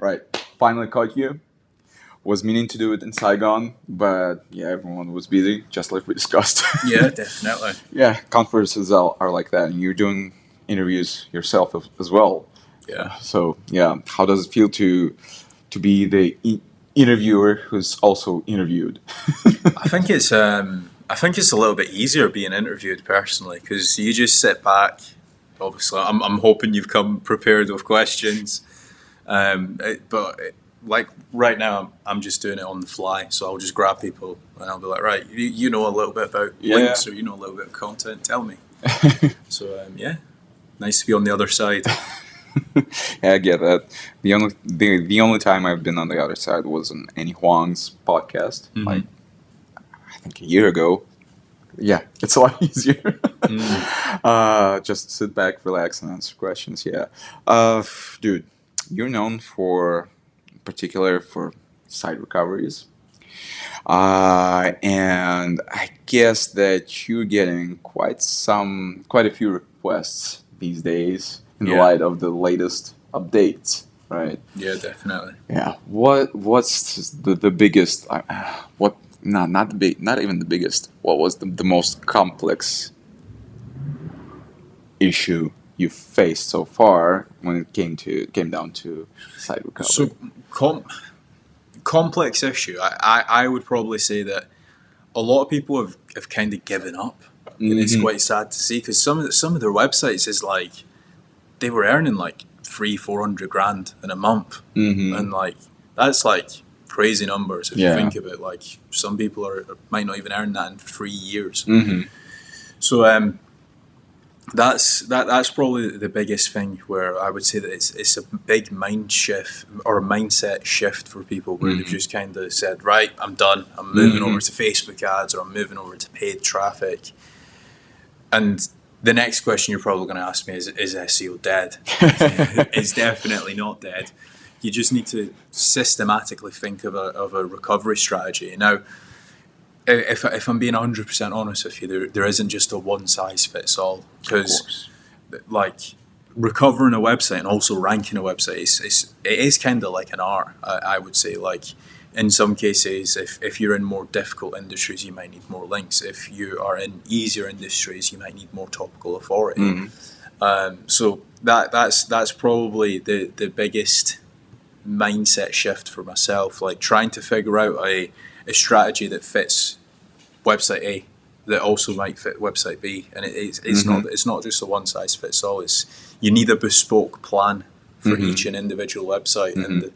Right. Finally caught you. Was meaning to do it in Saigon, but yeah, everyone was busy, just like we discussed. Yeah, definitely. Yeah, conferences are like that, and you're doing interviews yourself as well. Yeah. So yeah, how does it feel to be the interviewer who's also interviewed? I think it's a little bit easier being interviewed personally because you just sit back. Obviously, I'm hoping you've come prepared with questions. Like right now, I'm just doing it on the fly. So I'll just grab people and I'll be like, right, you know a little bit about Yeah. links or you know a little bit of content. Tell me. So yeah, nice to be on the other side. Yeah, I get that. The only time I've been on the other side was on Annie Huang's podcast, like I think a year ago. Yeah, it's a lot easier. Just sit back, relax, and answer questions. Yeah, dude, you're known for, in particular, for site recoveries, and I guess that you're getting quite a few requests these days in the Yeah. light of the latest updates, right? Yeah, definitely. Yeah. What's the biggest? What? No, not the big. Not even the biggest. What was the most complex issue you faced so far when it came down to site recovery? So complex issue. I would probably say that a lot of people have kind of given up, and it's quite sad to see because some of their websites is like they were earning like 300-400 grand in a month, and like that's like crazy numbers if you think of it. Like some people might not even earn that in 3 years. So that's probably the biggest thing where I would say that it's a big mind shift or a mindset shift for people where they've just kind of said, right, I'm done. I'm moving over to Facebook ads or I'm moving over to paid traffic. And the next question you're probably going to ask me is SEO dead? It's definitely not dead. You just need to systematically think of a recovery strategy. Now, if I'm being 100% honest with you, there isn't just a one size fits all, because like recovering a website and also ranking a website it is kind of like an art. I would say, like in some cases, if you're in more difficult industries, you might need more links. If you are in easier industries, you might need more topical authority. So that's probably the biggest mindset shift for myself, like trying to figure out a strategy that fits website A that also might fit website B, and it's not just a one size fits all. It's you need a bespoke plan for each and individual website, and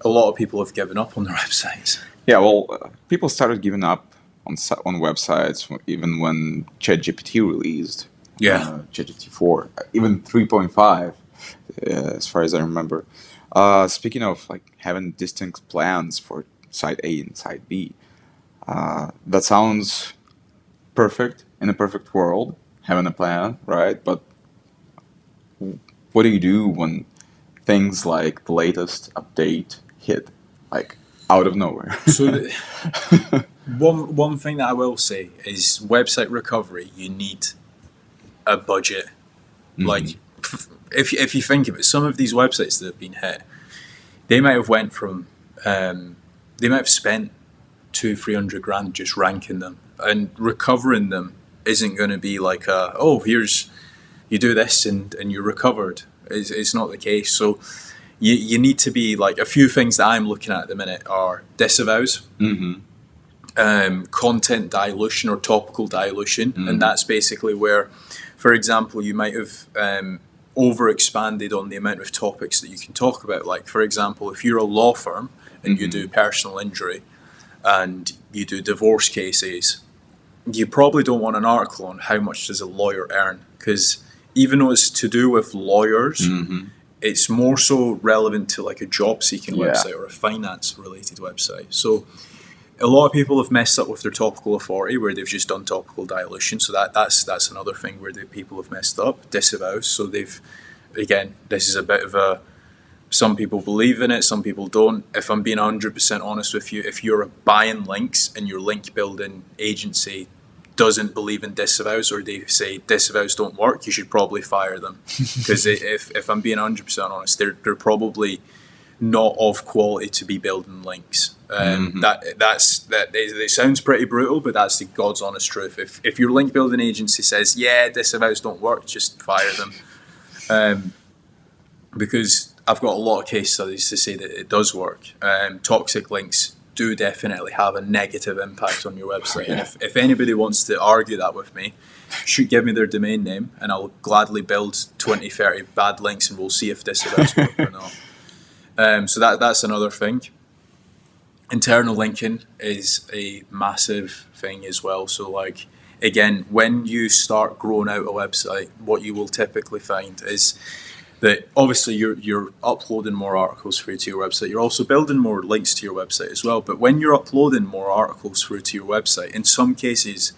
a lot of people have given up on their websites. Yeah, well, people started giving up on websites even when ChatGPT released. ChatGPT 4, even 3.5, as far as I remember. Speaking of like having distinct plans for site A and site B, that sounds perfect in a perfect world, having a plan, right? But what do you do when things like the latest update hit, like out of nowhere? So one thing that I will say is website recovery, you need a budget. Like if you think of it, some of these websites that have been hit, they might have went from they might have spent 200-300 grand just ranking them, and recovering them isn't going to be like here's you do this and you're recovered. It's not the case. So you need to be like, a few things that I'm looking at the minute are disavows, content dilution or topical dilution, and that's basically where, for example, you might have overexpanded on the amount of topics that you can talk about. Like, for example, if you're a law firm and you do personal injury and you do divorce cases, you probably don't want an article on how much does a lawyer earn, because even though it's to do with lawyers, it's more so relevant to like a job-seeking website or a finance-related website. So a lot of people have messed up with their topical authority where they've just done topical dilution. So that's another thing where the people have messed up. Disavows. So this is a bit of a, some people believe in it, some people don't. If I'm being 100% honest with you, if you're buying links and your link building agency doesn't believe in disavows, or they say disavows don't work, you should probably fire them. Because if I'm being 100% honest, they're probably not of quality to be building links. It sounds pretty brutal, but that's the God's honest truth. If your link building agency says, yeah, disavows don't work, just fire them. Because I've got a lot of case studies to say that it does work. Toxic links do definitely have a negative impact on your website. And if anybody wants to argue that with me, should give me their domain name and I'll gladly build 20, 30 bad links and we'll see if disavows work or not. So that's another thing. Internal linking is a massive thing as well. So like, again, when you start growing out a website, what you will typically find is that obviously you're uploading more articles through to your website. You're also building more links to your website as well. But when you're uploading more articles through to your website, in some cases,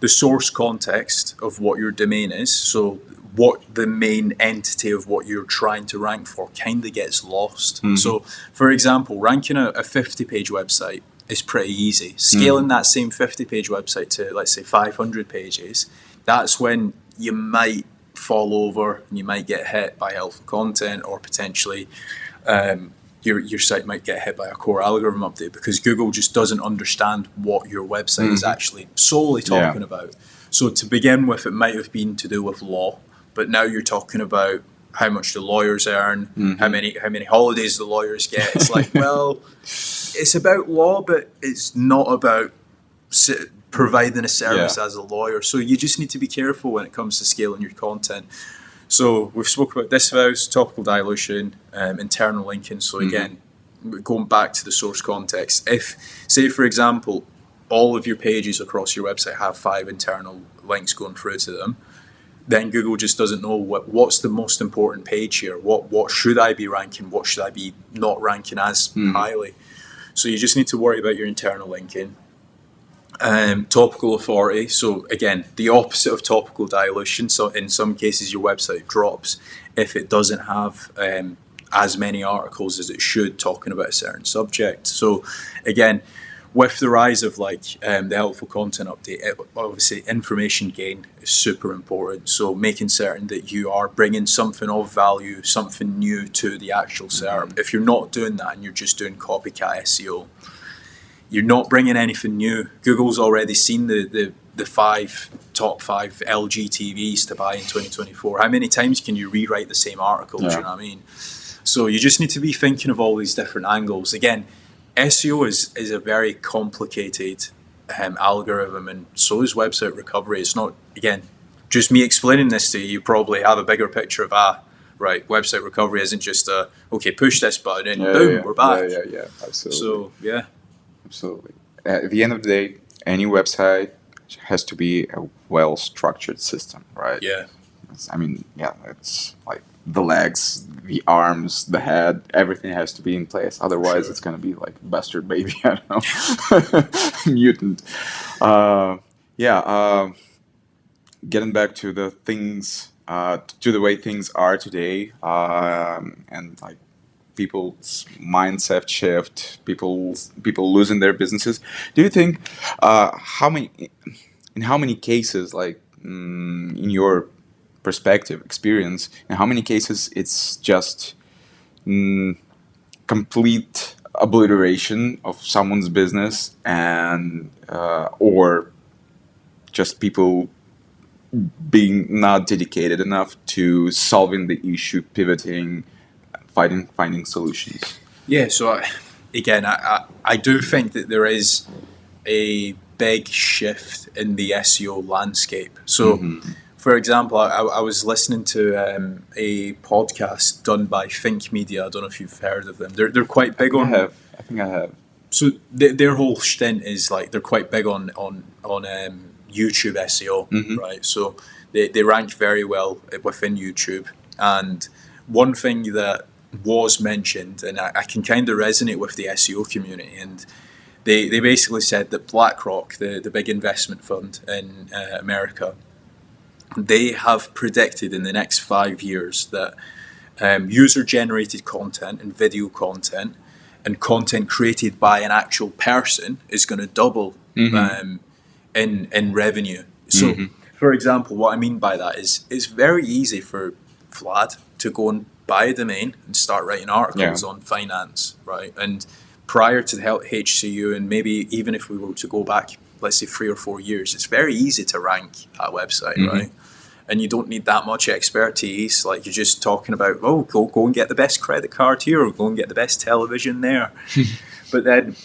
the source context of what your domain is, so what the main entity of what you're trying to rank for, kind of gets lost. So, for example, ranking a 50-page website is pretty easy. Scaling that same 50-page website to, let's say, 500 pages, that's when you might fall over and you might get hit by helpful content, or potentially your site might get hit by a core algorithm update because Google just doesn't understand what your website is actually solely talking about. So to begin with, it might have been to do with law, but now you're talking about how much the lawyers earn, how many holidays the lawyers get. It's like, well, it's about law, but it's not about providing a service as a lawyer. So you just need to be careful when it comes to scaling your content. So we've spoken about disavows, topical dilution, internal linking. So again, going back to the source context, if, say for example, all of your pages across your website have 5 internal links going through to them, then Google just doesn't know what's the most important page here. What should I be ranking? What should I be not ranking as highly? So you just need to worry about your internal linking. Topical authority. So again, the opposite of topical dilution. So in some cases, your website drops if it doesn't have as many articles as it should talking about a certain subject. So again, with the rise of like the helpful content update, obviously information gain is super important. So making certain that you are bringing something of value, something new to the actual SERP. If you're not doing that and you're just doing copycat SEO, you're not bringing anything new. Google's already seen the top 5 LG TVs to buy in 2024. How many times can you rewrite the same article? Do you know what I mean? So you just need to be thinking of all these different angles. Again, SEO is a very complicated algorithm, and so is website recovery. It's not, again, just me explaining this to you, you probably have a bigger picture of, right, website recovery isn't just okay, push this button and boom, we're back. Yeah, absolutely. So, yeah. Absolutely. At the end of the day, any website has to be a well-structured system, right? Yeah. It's like the legs, the arms, the head, everything has to be in place. Otherwise, it's going to be like bastard baby, I don't know, mutant. Getting back to the things, to the way things are today, and like people's mindset shift, people losing their businesses. Do you think in how many cases, like in your perspective, experience, in how many cases it's just complete obliteration of someone's business, and or just people being not dedicated enough to solving the issue, pivoting, finding solutions? Yeah, so again, I do think that there is a big shift in the SEO landscape. So, for example, I was listening to a podcast done by Think Media. I don't know if you've heard of them. They're quite big on. I think I have. So their whole stint is like they're quite big on YouTube SEO, right? So they rank very well within YouTube. And one thing that was mentioned, and I can kind of resonate with the SEO community, and they basically said that BlackRock, the big investment fund in America, they have predicted in the next 5 years that user-generated content and video content and content created by an actual person is going to double in revenue. So, for example, what I mean by that is it's very easy for Vlad to go and buy a domain and start writing articles on finance, right? And prior to the HCU, and maybe even if we were to go back, let's say 3 or 4 years, it's very easy to rank that website, right? And you don't need that much expertise. Like, you're just talking about, oh, go and get the best credit card here, or go and get the best television there. But then,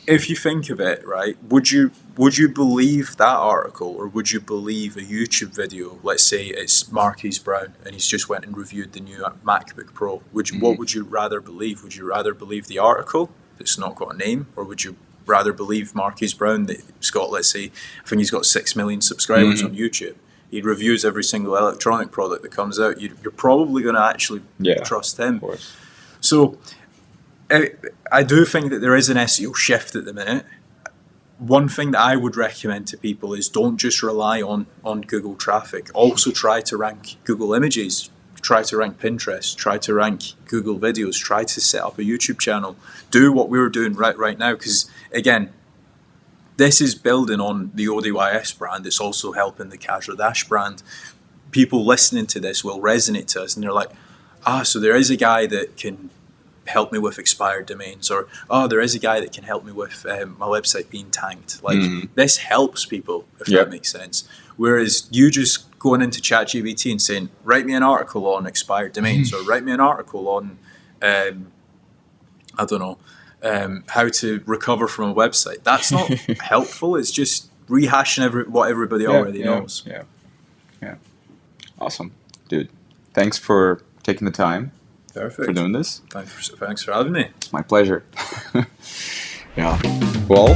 if you think of it, right, would you believe that article, or would you believe a YouTube video? Let's say it's Marquise Brown and he's just went and reviewed the new MacBook Pro. What would you rather believe? Would you rather believe the article that's not got a name, or would you rather believe Marquise Brown that's got, let's say, I think he's got 6 million subscribers on YouTube? He reviews every single electronic product that comes out. You're probably going to actually trust him. Of course. So I do think that there is an SEO shift at the minute. One thing that I would recommend to people is don't just rely on Google traffic. Also try to rank Google Images. Try to rank Pinterest. Try to rank Google Videos. Try to set up a YouTube channel. Do what we're doing right now, because, again, this is building on the Odys brand. It's also helping the Casual Dash brand. People listening to this will resonate to us, and they're like, so there is a guy that can help me with expired domains, or there is a guy that can help me with my website being tanked. Like, this helps people, if that makes sense. Whereas you just going into ChatGPT and saying, write me an article on expired domains, or write me an article on, I don't know, how to recover from a website. That's not helpful. It's just rehashing what everybody already knows. Yeah. Awesome. Dude, thanks for taking the time. Perfect. For doing this. Thanks for having me. It's my pleasure. Yeah. Well.